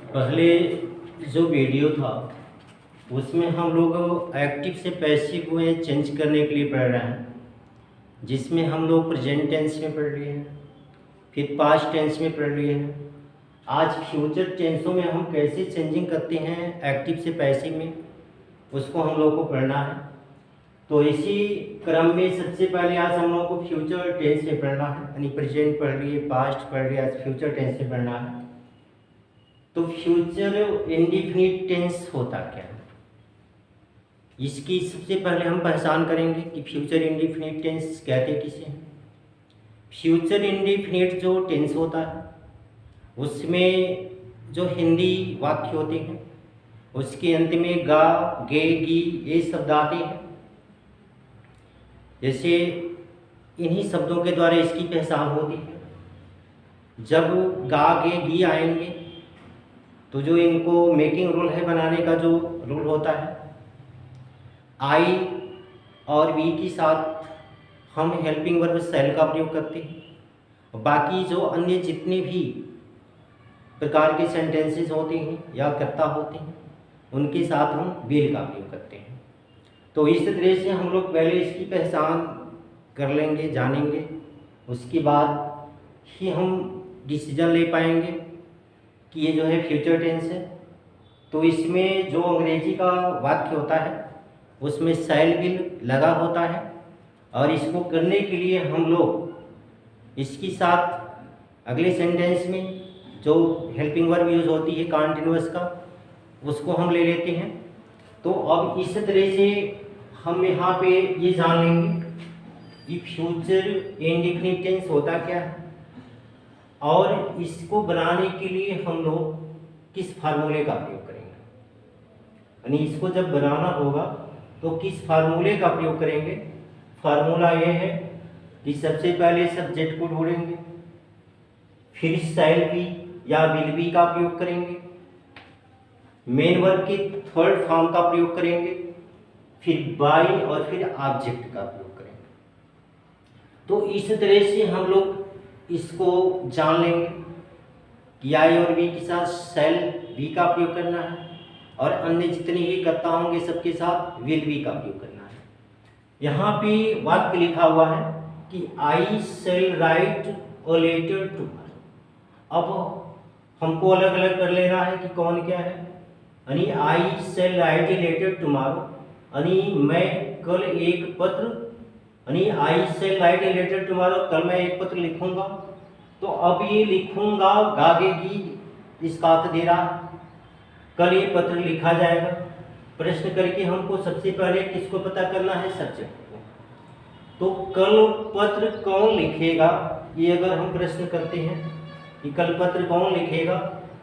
पहले जो वीडियो था उसमें हम लोग एक्टिव से पैसिव में चेंज करने के लिए पढ़ रहे हैं, जिसमें हम लोग प्रेजेंट टेंस में पढ़ लिए हैं, फिर पास्ट टेंस में पढ़ लिए हैं। आज फ्यूचर टेंसों में हम कैसे चेंजिंग करते हैं एक्टिव से पैसिव में, उसको हम लोग को पढ़ना है। तो इसी क्रम में सबसे पहले आज हम लोग को फ्यूचर टेंस में पढ़ना है, यानी प्रेजेंट पढ़ लिए, पास्ट पढ़ लिए, आज फ्यूचर टेंस में पढ़ना है। तो फ्यूचर इंडिफिनिट टेंस होता क्या है, इसकी सबसे पहले हम पहचान करेंगे कि फ्यूचर इंडिफिनिट टेंस कहते किसे हैं। फ्यूचर इंडिफिनिट जो टेंस होता है उसमें जो हिंदी वाक्य होते हैं उसके अंत में गा, गे, गी ये शब्द आते हैं। जैसे इन्हीं शब्दों के द्वारा इसकी पहचान होती है। जब गा, गे, गी आएंगे तो जो इनको मेकिंग रूल है, बनाने का जो रूल होता है, आई और वी के साथ हम हेल्पिंग वर्ब सेल का प्रयोग करते हैं। बाकी जो अन्य जितने भी प्रकार के सेंटेंसेस होते हैं या कर्ता होते हैं उनके साथ हम विल का प्रयोग करते हैं। तो इस तरह से हम लोग पहले इसकी पहचान कर लेंगे, जानेंगे, उसके बाद ही हम डिसीजन ले पाएंगे कि ये जो है फ्यूचर टेंस है। तो इसमें जो अंग्रेजी का वाक्य होता है उसमें शैल विल लगा होता है, और इसको करने के लिए हम लोग इसके साथ अगले सेंटेंस में जो हेल्पिंग वर्ब यूज़ होती है कॉन्टिन्यूअस का, उसको हम ले लेते हैं। तो अब इस तरह से हम यहाँ पे ये जान लेंगे कि फ्यूचर इंडेफिनिट टेंस होता क्या है, और इसको बनाने के लिए हम लोग किस फार्मूले का प्रयोग करेंगे, यानी इसको जब बनाना होगा तो किस फार्मूले का प्रयोग करेंगे। फार्मूला ये है कि सबसे पहले सब्जेक्ट को ढूंढेंगे, फिर शैल बी या विल बी का प्रयोग करेंगे, मेन वर्ब के थर्ड फॉर्म का प्रयोग करेंगे, फिर बाई और फिर ऑब्जेक्ट का प्रयोग करेंगे। तो इस तरह से हम लोग इसको जान लेंगे कि आई और वी के साथ शैल बी का प्रयोग करना है, और अन्य जितने भी कर्ता होंगे सबके साथ विल बी का प्रयोग करना है। यहाँ पे वाक्य लिखा हुआ है कि I shall write a letter to. अब हमको अलग अलग कर लेना है कि कौन क्या है, यानी आई shall write a letter tomorrow, यानी मैं कल एक पत्र, यानी आई shall write a letter tomorrow, कल मैं एक पत्र लिखूंगा। तो अब ये लिखूंगा गागेगी इसका अर्थ दे रहा है कल ये पत्र लिखा जाएगा। प्रश्न करके हमको सबसे पहले किसको पता करना है, सब्जेक्ट को। तो कल पत्र कौन लिखेगा, ये अगर हम प्रश्न करते हैं कि कल पत्र कौन लिखेगा,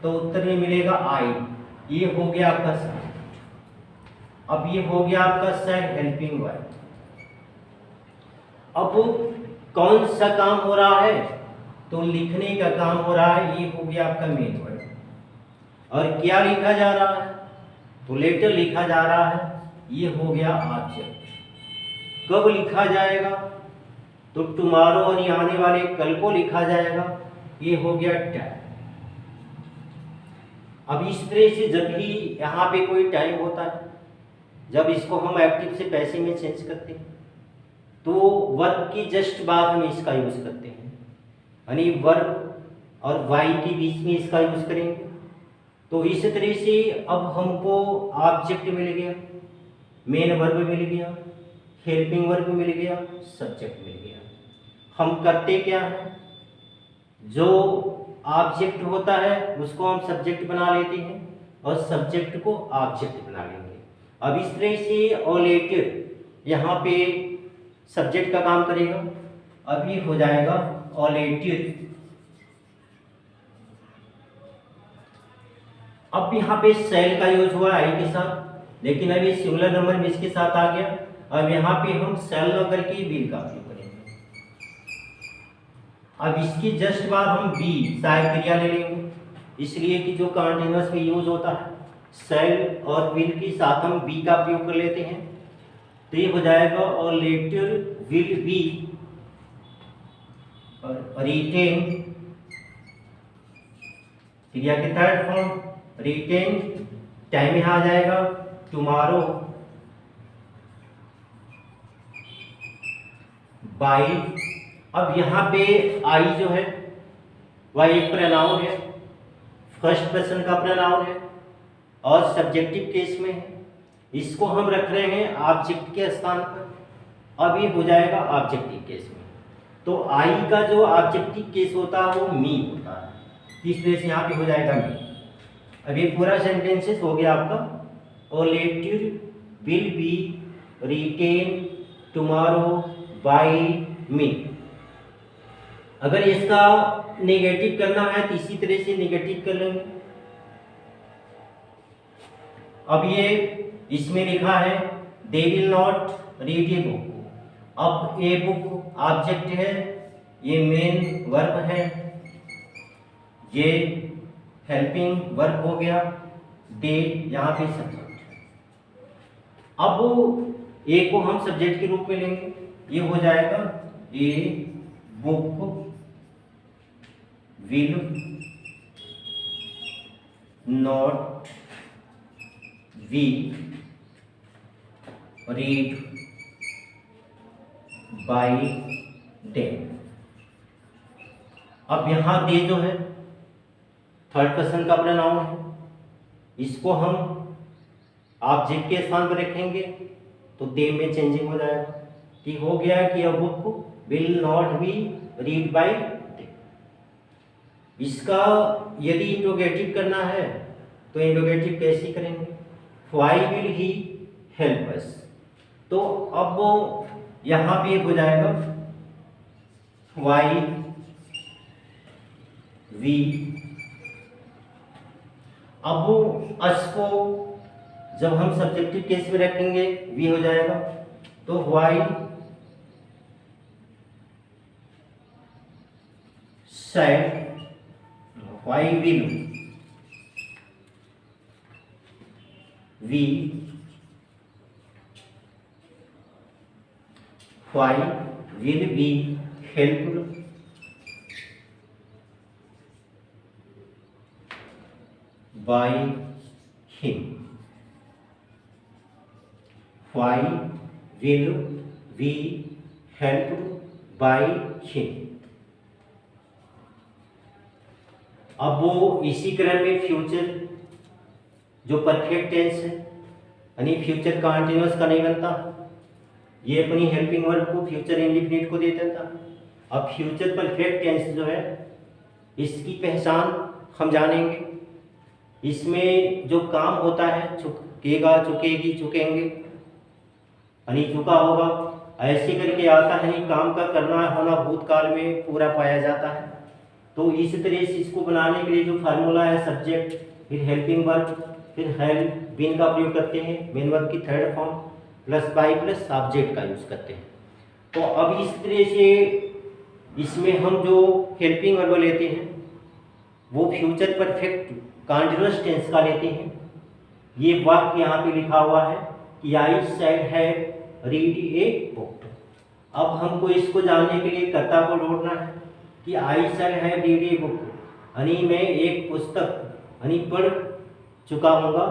तो उत्तर में मिलेगा आई। ये हो गया आपका सब्जेक्ट। अब ये हो गया आपका सेड हेल्पिंग वर्ब। अब कौन सा काम हो रहा है, तो लिखने का काम हो रहा है, ये हो गया आपका मेन वर्ब। और क्या लिखा जा रहा है, तो लेटर लिखा जा रहा है, ये हो गया ऑब्जेक्ट। कब लिखा जाएगा, तो टुमारो, यानी आने वाले कल को लिखा जाएगा, ये हो गया टाइम। अब इस तरह से जब भी यहाँ पे कोई टाइम होता है, जब इसको हम एक्टिव से पैसिव में चेंज करते हैं, तो वर्ब की जस्ट बाद हम इसका यूज करते हैं, यानी वर्ब और वाई के बीच में इसका यूज करेंगे। तो इस तरह से अब हमको ऑब्जेक्ट मिल गया, मेन वर्ब मिल गया, हेल्पिंग वर्ब मिल गया, सब्जेक्ट मिल गया। हम करते क्या है, जो ऑब्जेक्ट होता है उसको हम सब्जेक्ट बना लेते हैं और सब्जेक्ट को ऑब्जेक्ट बना लेंगे। अब इस तरह से ऑलेटिव यहाँ पे सब्जेक्ट का काम करेगा। अब ये हो जाएगा ऑलेटिव। अब यहाँ पे सेल का यूज हुआ आई के साथ, लेकिन अब ये सिंगुलर नंबर में इसके साथ आ गया। अब यहाँ पे हम सेल न करके विल का प्रयोग करेंगे। अब इसकी जस्ट बाद हम बी सहायक क्रिया ले लेंगे, इसलिए कि जो कॉन्टिन्यूअस में यूज होता है सेल और विल के साथ हम बी का प्रयोग कर लेते हैं। तो ये हो जाएगा और लेटर विल बी रिटेन क्रिया के थर्ड फॉर्म रिटेन, टाइम यहाँ आ जाएगा टुमारो, बाई। अब यहाँ पे आई जो है वह एक प्रोनाउन है, फर्स्ट पर्सन का प्रोनाउन है और सब्जेक्टिव केस में है। इसको हम रख रहे हैं ऑब्जेक्ट के स्थान पर। अब ये हो जाएगा ऑब्जेक्टिव केस में। तो आई का जो ऑब्जेक्टिव केस होता है वो मी होता है, इस तरह से यहाँ पे हो जाएगा मी। अब ये पूरा सेंटेंसेस हो गया आपका। और letter will be written tomorrow by me. अगर इसका नेगेटिव करना है तो इसी तरह से नेगेटिव कर लेंगे। अब ये इसमें लिखा है they will not read a book. अब ए बुक ऑब्जेक्ट है, ये मेन वर्ब है, ये हेल्पिंग वर्ब हो गया, दे यहाँ पे सब्जेक्ट है। अब ए को हम सब्जेक्ट के रूप में लेंगे, ये हो जाएगा a book will not be read by them. अब यहां दे जो है थर्ड पर्सन का प्रोनाउन है, इसको हम ऑब्जेक्ट के स्थान पर रखेंगे तो दे में चेंजिंग हो जाएगा कि हो गया कि a book will not be read by them. इसका यदि इंट्रोगेटिव करना है तो इंट्रोगेटिव कैसे करेंगे, why will he help us. तो अब वो यहां पे हो जाएगा व्हाई वी। अब वो अस को जब हम सब्जेक्टिव केस में रखेंगे वी हो जाएगा, तो why shall, why will we, why will be helped by him, why will we helped by him। अब वो इसी क्रम में फ्यूचर जो परफेक्ट टेंस है यानी फ्यूचर कंटीन्यूअस का नहीं बनता, ये अपनी हेल्पिंग वर्ब को फ्यूचर इंडेफिनिट को दे देता। अब फ्यूचर परफेक्ट टेंस जो है इसकी पहचान हम जानेंगे। इसमें जो काम होता है चुकेगा, चुकेगी, चुकेंगे यानी चुका होगा, ऐसे करके आता है यानी काम का करना होना भूतकाल में पूरा पाया जाता है। तो इस तरह से इसको बनाने के लिए जो फार्मूला है सब्जेक्ट फिर हेल्पिंग वर्ब फिर हेल्प बीन का प्रयोग करते हैं, मेन वर्ब की third form plus by plus object का यूज करते हैं। तो अब इस तरह से इसमें हम जो हेल्पिंग वर्ब लेते हैं वो फ्यूचर परफेक्ट कंटीन्यूअस टेंस का लेते हैं। ये वाक्य यहाँ पे लिखा हुआ है कि I shall have read a book. अब हमको इसको जानने के लिए कर्ता को ढूंढना है कि I shall have read a book यानी मैं एक पुस्तक यानी पढ़ चुका होगा।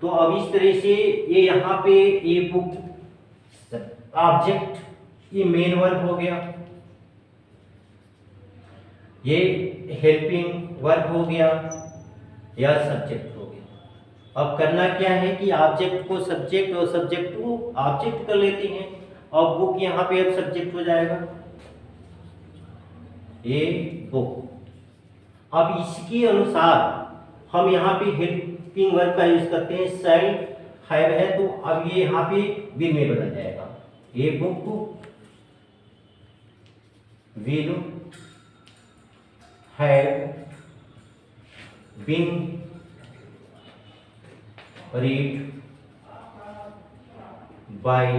तो अब इस तरह से ये यहाँ पे ए बुक ऑब्जेक्ट ये मेन वर्ब हो गया, ये हेल्पिंग वर्ब हो गया या सब्जेक्ट हो गया। अब करना क्या है कि ऑब्जेक्ट को सब्जेक्ट और सब्जेक्ट को ऑब्जेक्ट कर लेते हैं और बुक यहाँ पे अब सब्जेक्ट हो जाएगा ए बुक। अब इसके अनुसार हम यहाँ पे हेल्पिंग वर्ब का यूज करते हैं, शैल हैव है तो अब ये यहाँ पे विल में बदल जाएगा, a book will have been read by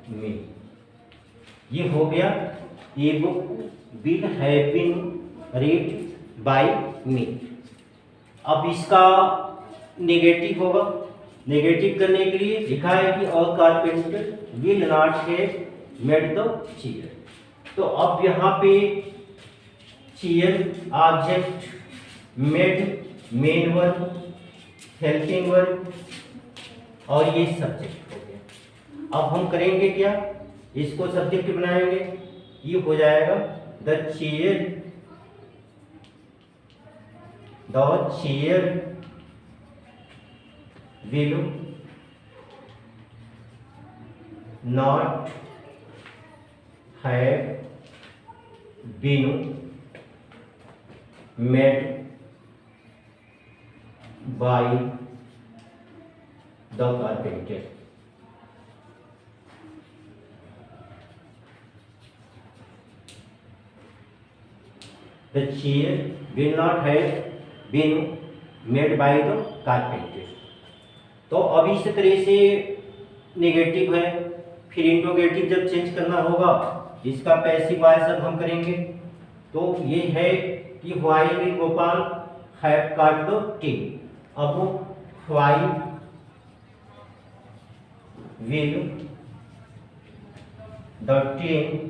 me. ये हो गया a book will have been read by me. अब इसका नेगेटिव होगा, नेगेटिव करने के लिए लिखा है कि और carpenter will not have made the chair. तो अब यहाँ पे chair object, made main verb, helping verb और ये सब्जेक्ट हो गया। अब हम करेंगे क्या, इसको सब्जेक्ट बनाएंगे, ये हो जाएगा the chair will not have been made by the carpenter। The chair will not have been made by the carpenter। तो अब इस तरह से नेगेटिव है, फिर इंट्रोगेटिव जब चेंज करना होगा इसका पैसिव वॉइस अब हम करेंगे। तो ये है कि why will Gopal have cut the tea. अब why will the team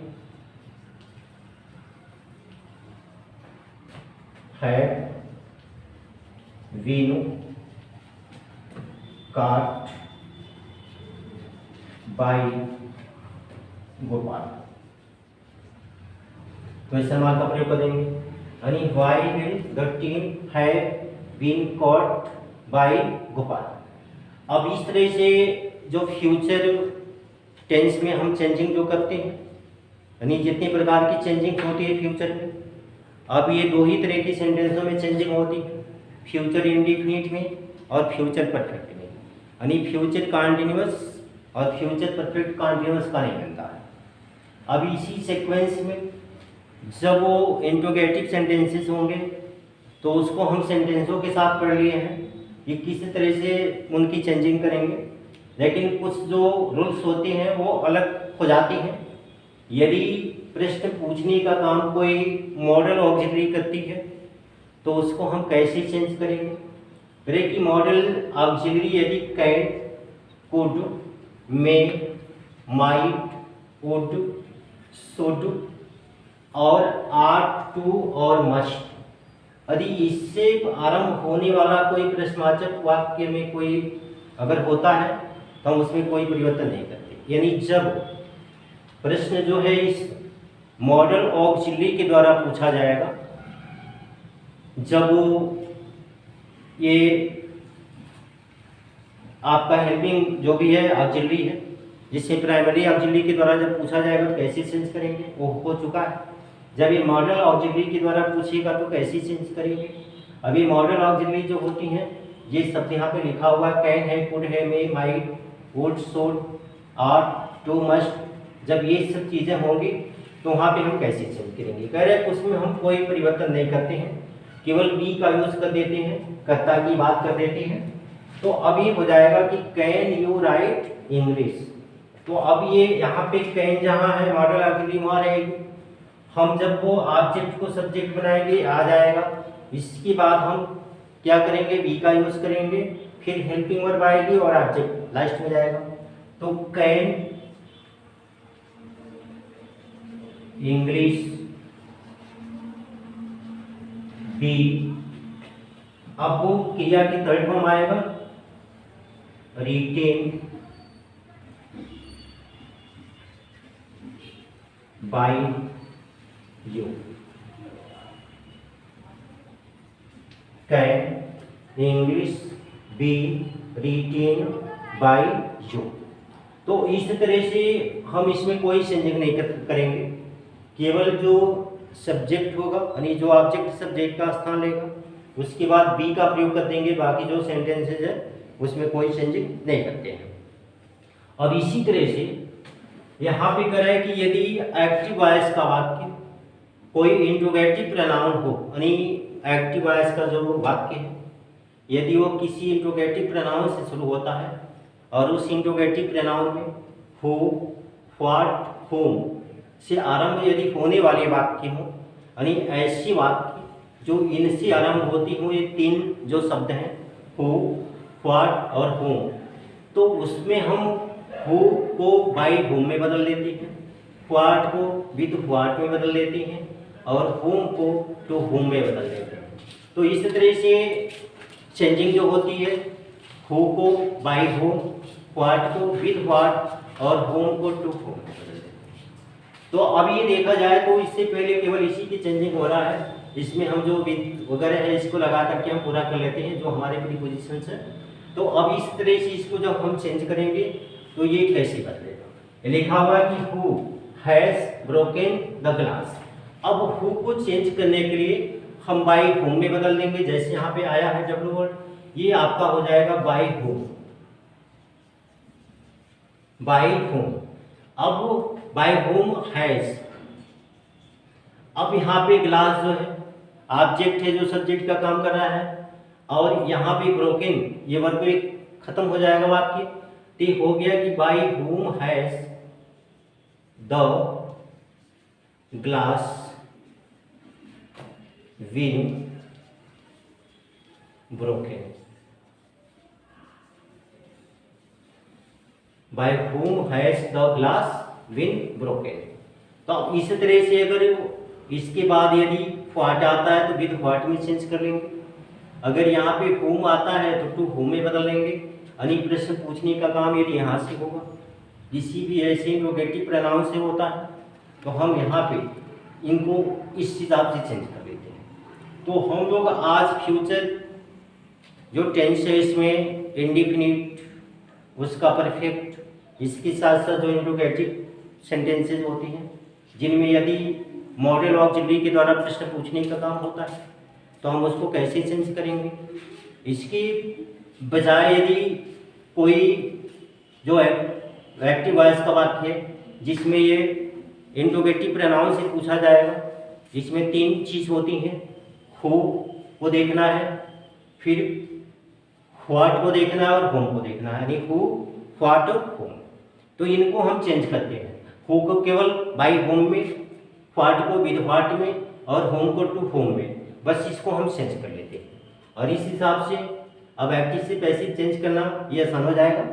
have been cut by Gopal. Question mark का प्रयोग करेंगे, यानी why will the team have been caught by Gopal. अब इस तरह से जो फ्यूचर टेंस में हम चेंजिंग जो करते हैं, यानी जितने प्रकार की चेंजिंग होती है फ्यूचर में, अब ये दो ही तरह की सेंटेंसों में चेंजिंग होती है, फ्यूचर इंडेफिनिट में और फ्यूचर परफेक्ट में। यानी फ्यूचर कॉन्टिन्यूअस और फ्यूचर परफेक्ट कॉन्टिन्यूअस का नहीं बनता है। अब इसी सीक्वेंस में जब वो इंट्रोगेटिव सेंटेंसेस होंगे तो उसको हम सेंटेंसों के साथ पढ़ लिए हैं कि किस तरह से उनकी चेंजिंग करेंगे, लेकिन कुछ जो रूल्स होते हैं वो अलग हो जाती हैं। यदि प्रश्न पूछने का काम कोई मॉडल ऑक्सिलरी करती है तो उसको हम कैसे चेंज करेंगे। ब्रेक की मॉडल ऑक्सिलरी यदि can, could, may, might, would, should और आर्ट, टू और मस्ट, यदि इससे आरंभ होने वाला कोई प्रश्नवाचक वाक्य में कोई अगर होता है तो हम उसमें कोई परिवर्तन नहीं करते। यानी जब प्रश्न जो है इस मॉडल ऑक्सिलरी के द्वारा पूछा जाएगा, जब ये आपका हेल्पिंग जो भी है ऑक्सिलरी है, जिससे प्राइमरी ऑक्सिलरी के द्वारा जब पूछा जाएगा तो कैसे चेंज करेंगे, वो हो चुका है। जब ये मॉडल ऑक्सिलरी के द्वारा पूछेगा तो कैसे चेंज करेंगे। अभी मॉडल ऑक्सिलरी जो होती हैं ये सब यहाँ पे लिखा हुआ है, कैन है, कुड है, may, might, would, should, ought, to, must. जब ये सब चीज़ें होंगी तो वहाँ पे हम कैसे चेंज करेंगे। कह रहे हैं उसमें हम कोई परिवर्तन नहीं करते हैं, केवल बी का यूज कर देते हैं, कर्ता की बात कर देते हैं। तो अब ये हो जाएगा कि कैन यू राइट इंग्लिश। तो अब ये यहाँ पे कैन जहाँ है मॉडल ऑक्सिलरी वहाँ रहेगी। हम जब वो ऑब्जेक्ट को सब्जेक्ट बनाएंगे आ जाएगा। इसके बाद हम क्या करेंगे, बी का यूज करेंगे, फिर हेल्पिंग वर्ब आएगी और ऑब्जेक्ट लास्ट में जाएगा। तो कैन इंग्लिश बी, अब वो क्रिया की थर्ड फॉर्म आएगा written by you. Can English be written by you. तो इस तरह से हम इसमें कोई चेंजिंग नहीं करेंगे, केवल जो सब्जेक्ट होगा यानी जो ऑब्जेक्ट सब्जेक्ट का स्थान लेगा उसके बाद बी का प्रयोग कर देंगे। बाकी जो सेंटेंसेस है उसमें कोई चेंजिंग नहीं करते हैं। अब इसी तरह से यहाँ पे कह रहा है कि यदि एक्टिव वॉइस का वाक्य कोई इंट्रोगेटिव प्रोनाउन हो, यानी एक्टिव वॉइस का जो वाक्य है यदि वो किसी इंट्रोगेटिव प्रोनाउन से शुरू होता है और उस इंट्रोगेटिव प्रोनाउन में हु, व्हाट, whom से आरंभ यदि होने वाले वाक्य हो, यानी ऐसी वाक्य जो इनसे आरंभ होती हो, ये तीन जो शब्द हैं हु, व्हाट और whom, तो उसमें हम हु को बाय whom में बदल देते हैं, व्हाट को विद व्हाट में बदल देते हैं और whom को टू whom में बदल देते हैं। तो इस तरह से चेंजिंग जो होती है, हु को बाय होम, व्हाट को विद व्हाट और होम को टू होम। तो अब ये देखा जाए तो इससे पहले केवल इसी की चेंजिंग हो रहा है, इसमें हम जो विद वगैरह है इसको लगा करके हम पूरा कर लेते हैं जो हमारे प्रीपोजिशंस है। तो अब इस तरह से इसको जब हम चेंज करेंगे तो ये कैसे बदलेगा। लिखा हुआ है कि who has broken the glass. अब हु को चेंज करने के लिए हम बाय होम में बदल देंगे, जैसे यहाँ पे आया है डब्ल्यू वर्ड, ये आपका हो जाएगा बाय होम, बाय होम। अब बाय होम हैज, अब यहाँ पे ग्लास जो है ऑब्जेक्ट है जो सब्जेक्ट का काम कर रहा है, और यहाँ पे ब्रोकन ये वर्ब पे खत्म हो जाएगा वाक्य। तो हो गया कि by whom has the glass been broken. By whom has the glass been broken. तो अब इस तरह से अगर इसके बाद यदि व्हाट आता है तो विद व्हाट में चेंज कर लेंगे, अगर यहाँ पे whom आता है तो टू whom में बदल लेंगे। यानी प्रश्न पूछने का काम यदि यहाँ से होगा, किसी भी ऐसे इंट्रोगेटिव प्रोनाउन से होता है, तो हम यहाँ पे इनको इस हिसाब से चेंज कर लेते हैं। तो हम लोग आज फ्यूचर जो टेंस है इसमें इंडिफिनिट, उसका परफेक्ट, इसके साथ साथ जो इंट्रोगेटिव सेंटेंसेज होती हैं जिनमें यदि मॉडल ऑक्सिलरी के द्वारा प्रश्न पूछने का काम होता है तो हम उसको कैसे चेंज करेंगे। इसकी बजाय यदि कोई जो एक्टिव वॉइस का वाक्य है जिसमें ये इंट्रोगेटिव प्रोनाउन से पूछा जाएगा, जिसमें तीन चीज़ होती हैं, हु को देखना है, फिर व्हाट को देखना है और होम को देखना है, यानी हु व्हाट और होम। तो इनको हम चेंज करते हैं, हु को केवल बाय होम में, व्हाट को विद व्हाट में और होम को टू होम में, बस इसको हम चेंज कर लेते हैं। और इस हिसाब से अब एक्टिव से पैसिव चेंज करना ये आसान हो जाएगा।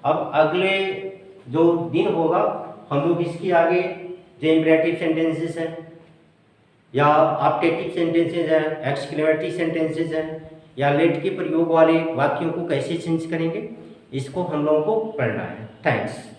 अब अगले जो दिन होगा हम लोग इसकी आगे जो इम्परेटिव सेंटेंसेस हैं या ऑब्जेक्टिव सेंटेंसेस हैं, एक्सक्लेमेटरी सेंटेंसेस हैं या लेट के प्रयोग वाले वाक्यों को कैसे चेंज करेंगे, इसको हम लोगों को पढ़ना है। थैंक्स।